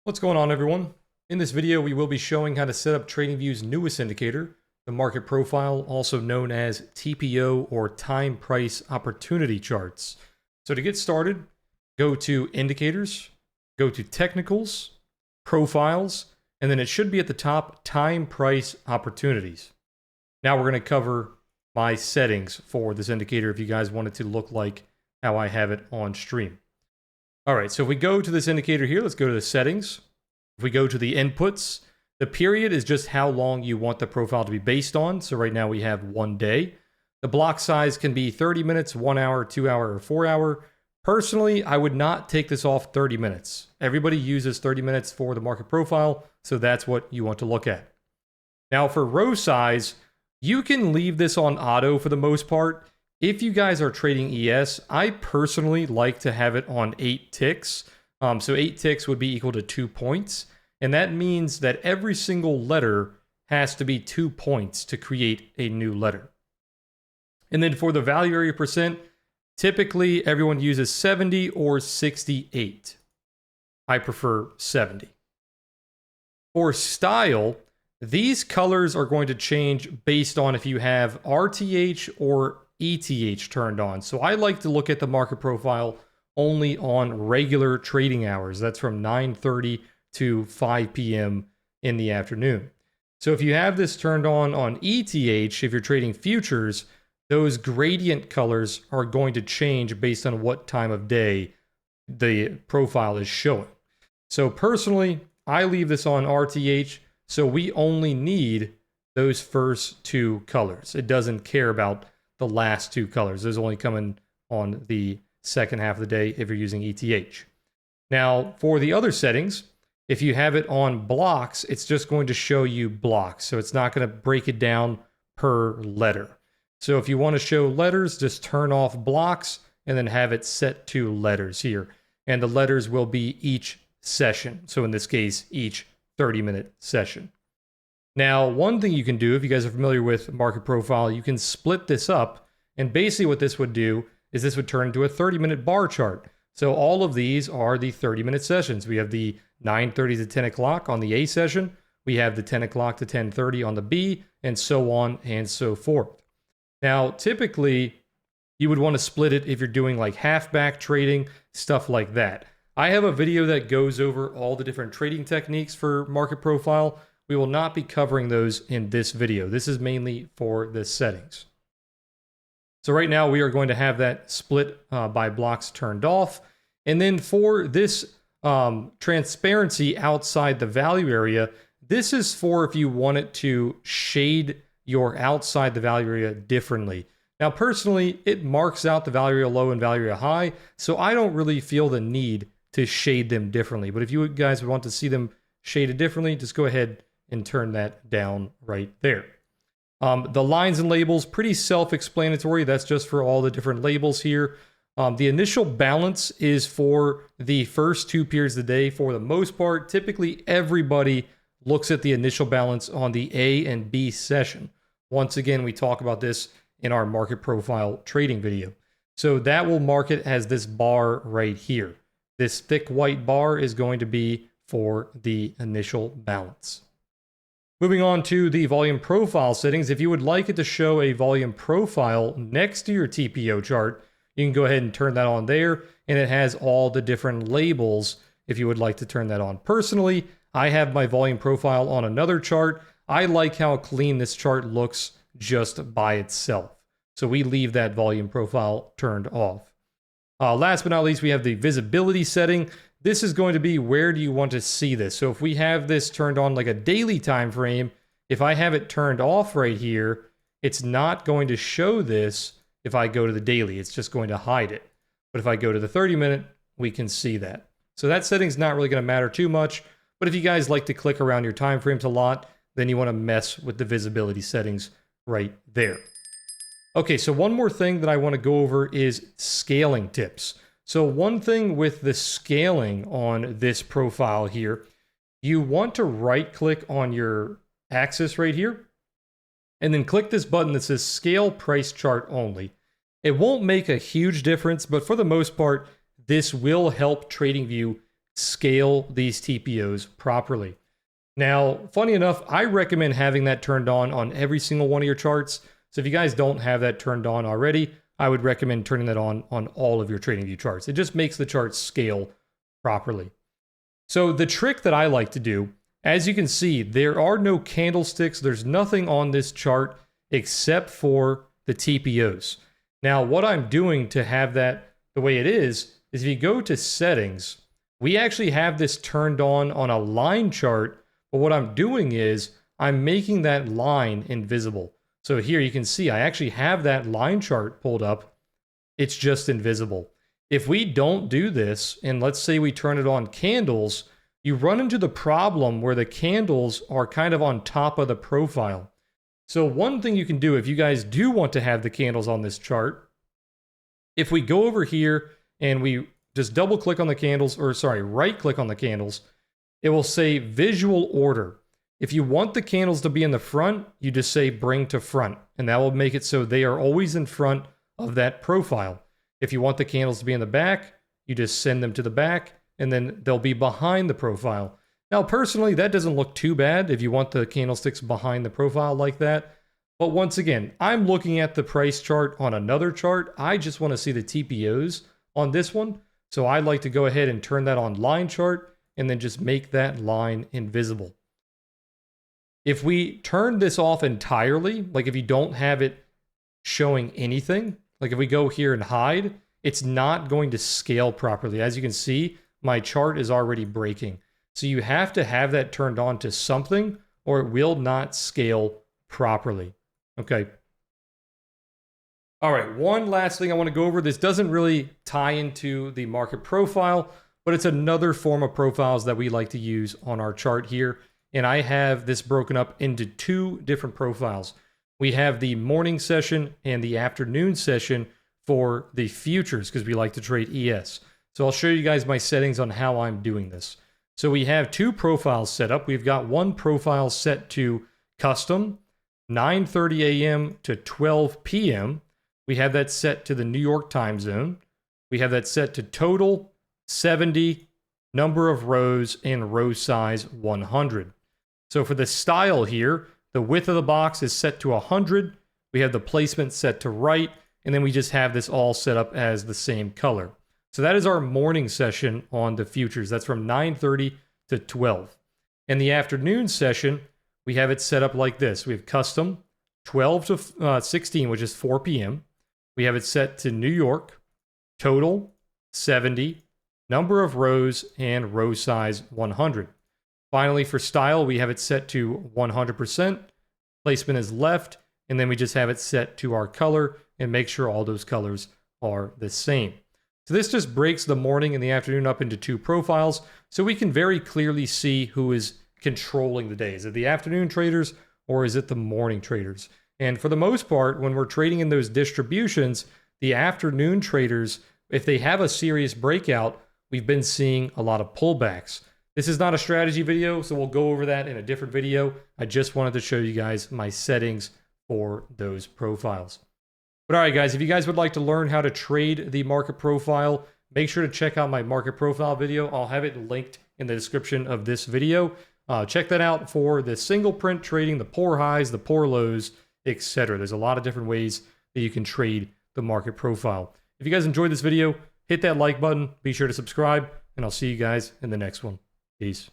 What's going on, everyone? In this video, we will be showing how to set up TradingView's newest indicator, the market profile, also known as TPO or time price opportunity charts. So to get started, go to Indicators, go to Technicals, Profiles, and then it should be at the top, Time Price Opportunities. Now we're going to cover my settings for this indicator if you guys want it to look like how I have it on stream. All right, so if we go to this indicator here, let's go to the settings. If we go to the inputs, the period is just how long you want the profile to be based on. So right now we have 1 day. The block size can be 30 minutes, 1 hour, 2 hour, or 4 hour. Personally, I would not take this off 30 minutes. Everybody uses 30 minutes for the market profile, so that's what you want to look at. Now for row size, you can leave this on auto for the most part. If you guys are trading ES, I personally like to have it on 8 ticks. So 8 ticks would be equal to 2 points. And that means that every single letter has to be 2 points to create a new letter. And then for the value area percent, typically everyone uses 70 or 68. I prefer 70. For style, these colors are going to change based on if you have RTH or ETH turned on. So I like to look at the market profile only on regular trading hours. That's from 9:30 to 5 p.m. in the afternoon. So if you have this turned on ETH, if you're trading futures, those gradient colors are going to change based on what time of day the profile is showing. So personally, I leave this on RTH, so we only need those first 2 colors. It doesn't care about the last 2 colors. Those only come in on the second half of the day if you're using ETH. Now, for the other settings, if you have it on blocks, it's just going to show you blocks. So it's not going to break it down per letter. So if you want to show letters, just turn off blocks and then have it set to letters here. And the letters will be each session. So in this case, each 30-minute session. Now, one thing you can do, if you guys are familiar with market profile, you can split this up. And basically what this would do is this would turn into a 30-minute bar chart. So all of these are the 30-minute sessions. We have the 9:30 to 10 o'clock on the A session. We have the 10 o'clock to 10:30 on the B, and so on and so forth. Now, typically, you would want to split it if you're doing like halfback trading, stuff like that. I have a video that goes over all the different trading techniques for market profile. We will not be covering those in this video. This is mainly for the settings. So right now we are going to have that split by blocks turned off. And then for this transparency outside the value area, this is for if you want it to shade your outside the value area differently. Now personally, it marks out the value area low and value area high, so I don't really feel the need to shade them differently. But if you guys want to see them shaded differently, just go ahead and turn that down right there. The lines and labels, pretty self-explanatory. That's just for all the different labels here. The initial balance is for the first 2 periods of the day for the most part. Typically, everybody looks at the initial balance on the A and B session. Once again, we talk about this in our market profile trading video. So that will mark it as this bar right here. This thick white bar is going to be for the initial balance. Moving on to the volume profile settings, if you would like it to show a volume profile next to your TPO chart, you can go ahead and turn that on there, and it has all the different labels if you would like to turn that on. Personally, I have my volume profile on another chart. I like how clean this chart looks just by itself. So we leave that volume profile turned off. Last but not least, we have the visibility setting. This is going to be where do you want to see this. So if we have this turned on like a daily time frame, if I have it turned off right here, it's not going to show this if I go to the daily. It's just going to hide it. But if I go to the 30-minute, we can see that. So that setting's not really going to matter too much. But if you guys like to click around your time frames a lot, then you want to mess with the visibility settings right there. Okay, so one more thing that I want to go over is scaling tips. So one thing with the scaling on this profile here, you want to right click on your axis right here and then click this button that says Scale Price Chart Only. It won't make a huge difference, but for the most part, this will help TradingView scale these TPOs properly. Now, funny enough, I recommend having that turned on every single one of your charts. So if you guys don't have that turned on already, I would recommend turning that on all of your TradingView charts. It just makes the charts scale properly. So the trick that I like to do, as you can see, there are no candlesticks. There's nothing on this chart except for the TPOs. Now, what I'm doing to have that the way it is if you go to settings, we actually have this turned on a line chart, but what I'm doing is I'm making that line invisible. So here you can see I actually have that line chart pulled up. It's just invisible. If we don't do this, and let's say we turn it on candles, you run into the problem where the candles are kind of on top of the profile. So one thing you can do if you guys do want to have the candles on this chart, if we go over here and we just double click on the candles, or sorry, right click on the candles, it will say visual order. If you want the candles to be in the front, you just say bring to front, and that will make it so they are always in front of that profile. If you want the candles to be in the back, you just send them to the back, and then they'll be behind the profile. Now, personally, that doesn't look too bad if you want the candlesticks behind the profile like that. But once again, I'm looking at the price chart on another chart. I just want to see the TPOs on this one. So I like to go ahead and turn that on line chart and then just make that line invisible. If we turn this off entirely, like if you don't have it showing anything, like if we go here and hide, it's not going to scale properly. As you can see, my chart is already breaking. So you have to have that turned on to something or it will not scale properly. Okay. All right, one last thing I want to go over. This doesn't really tie into the market profile, but it's another form of profiles that we like to use on our chart here. And I have this broken up into two different profiles. We have the morning session and the afternoon session for the futures because we like to trade ES. So I'll show you guys my settings on how I'm doing this. So we have two profiles set up. We've got one profile set to custom, 9:30 a.m. to 12 p.m. We have that set to the New York time zone. We have that set to total, 70, number of rows, and row size 100. So for the style here, the width of the box is set to 100. We have the placement set to right, and then we just have this all set up as the same color. So that is our morning session on the futures. That's from 9:30 to 12. In the afternoon session, we have it set up like this. We have custom 12 to 16, which is 4 p.m. We have it set to New York, total 70, number of rows, and row size 100. Finally, for style, we have it set to 100%. Placement is left, and then we just have it set to our color and make sure all those colors are the same. So this just breaks the morning and the afternoon up into two profiles so we can very clearly see who is controlling the day. Is it the afternoon traders or is it the morning traders? And for the most part, when we're trading in those distributions, the afternoon traders, if they have a serious breakout, we've been seeing a lot of pullbacks. This is not a strategy video, so we'll go over that in a different video. I just wanted to show you guys my settings for those profiles. But all right, guys, if you guys would like to learn how to trade the market profile, make sure to check out my market profile video. I'll have it linked in the description of this video. Check that out for the single print trading, the poor highs, the poor lows, etc. There's a lot of different ways that you can trade the market profile. If you guys enjoyed this video, hit that like button, be sure to subscribe, and I'll see you guys in the next one. Peace.